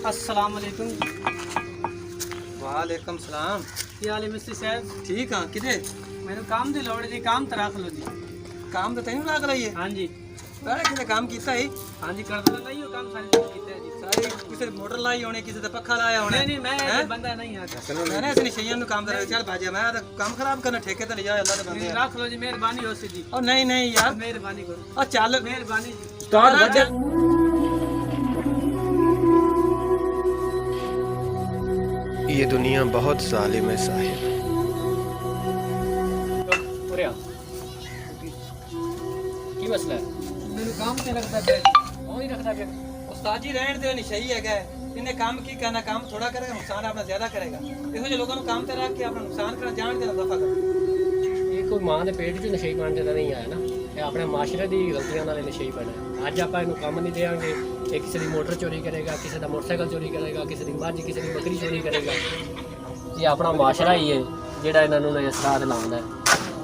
अस्सलाम वालेकुम। वालेकुम सलाम। क्या हाल है मिस्त्री साहब? ठीक हाँ किधे मैंने काम दी लोड़ जी, काम तो रख लो जी। काम तो तेन लग रही है। हाँ जी सारे किसे काम किया है। हाँ जी, कर दो नहीं हो काम सारे दिन कीते हैं जी। सारे किसे मोटर लाई होने किसे तो पक्का लाया होने। नहीं मैं हैं? बंदा नहीं आता। मैंने ऐसे निशैयन नु काम करे चल भाजा मैं तो काम खराब करना ठेके ते ले जा अल्लाह दे बंदे। रख लो जी, मेहरबानी हो सी जी। और नहीं यार मेहरबानी करो, और चल मेहरबानी जी। ये दुनिया बहुत जालिम है साहिब। की मसला है? मेरे काम से लगता है और ही रखता है। उस्ताद जी रहने दे निशई है इन्हें काम की करना काम थोड़ा करेगा नुकसान अपना ज्यादा करेगा। देखो जो लोगों को काम ते रख के अपना नुकसान करना जान के दफा कर। ਇਹ ਕੋਈ ਮਾਂ ਦੇ ਪੇਟ 'ਚ ਨਸ਼ਈ ਬਣ ਜਾਂਦਾ ਨਹੀਂ ਆਇਆ ਨਾ। ਇਹ ਆਪਣੇ ਮਾਸ਼ਰੇ ਦੀ ਗਲਤੀਆਂ ਨਾਲ ਨਸ਼ਈ ਬਣਿਆ। ਅੱਜ ਆਪਾਂ ਇਹਨੂੰ ਕੰਮ ਨਹੀਂ ਦੇਵਾਂਗੇ, ਇਹ ਕਿਸੇ ਦੀ ਮੋਟਰ ਚੋਰੀ ਕਰੇਗਾ, ਕਿਸੇ ਦਾ ਮੋਟਰਸਾਈਕਲ ਚੋਰੀ ਕਰੇਗਾ, ਕਿਸੇ ਦੀ ਮੱਝ, ਕਿਸੇ ਦੀ ਬੱਕਰੀ ਚੋਰੀ ਕਰੇਗਾ। ਇਹ ਆਪਣਾ ਮਾਸ਼ਰਾ ਹੀ ਹੈ ਜਿਹੜਾ ਇਹਨਾਂ ਨੂੰ ਇਸ ਰਾਹ ਤੇ ਲਾਉਂਦਾ ਹੈ।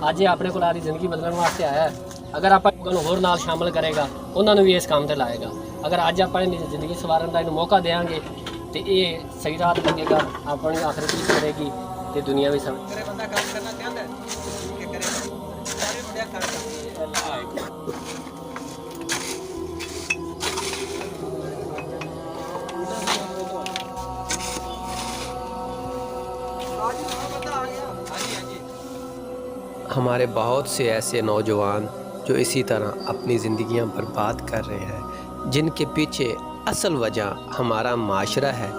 ਅੱਜ ਇਹ ਆਪਣੇ ਕੋਲ ਆਦੀ ਜ਼ਿੰਦਗੀ ਬਦਲਣ ਵਾਸਤੇ ਆਇਆ ਹੈ। ਅਗਰ ਆਪਾਂ ਉਹਨੂੰ ਹੋਰ ਨਾਲ ਸ਼ਾਮਲ ਕਰੇਗਾ, ਉਹਨਾਂ ਨੂੰ ਵੀ ਇਸ ਕੰਮ ਤੇ ਲਾਏਗਾ। ਅਗਰ ਅੱਜ ਆਪਾਂ ਇਹਦੀ ਜ਼ਿੰਦਗੀ ਸਵਾਰਨ ਦਾ ਇਹਨੂੰ ਮੌਕਾ ਦੇਵਾਂਗੇ ਤੇ ਇਹ ਸਹੀ ਰਾਹ ਤੇ ਲੱਗੇਗਾ, ਆਪਣੀ ਆਖਿਰਤ ਵੀ ਕਰੇਗੀ ਤੇ ਦੁਨੀਆ ਵੀ ਸਭ। तेरे बंदा काम करना चाहता है कि करेगा सारे मुंडे करता। हमारे बहुत से ऐसे नौजवान जो इसी तरह अपनी ज़िंदगियां बर्बाद कर रहे हैं, जिनके पीछे असल वजह हमारा माशरा है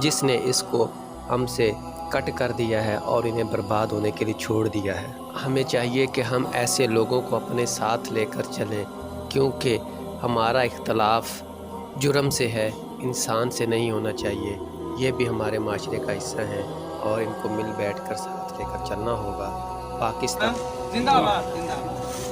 जिसने इसको हमसे कट कर दिया है और इन्हें बर्बाद होने के लिए छोड़ दिया है। हमें चाहिए कि हम ऐसे लोगों को अपने साथ लेकर चलें, क्योंकि हमारा इख्तलाफ जुर्म से है, इंसान से नहीं होना चाहिए। ये भी हमारे माशरे का हिस्सा है और इनको मिल बैठ कर साथ लेकर चलना होगा। पाकिस्तान जिंदाबाद जिंदाबाद।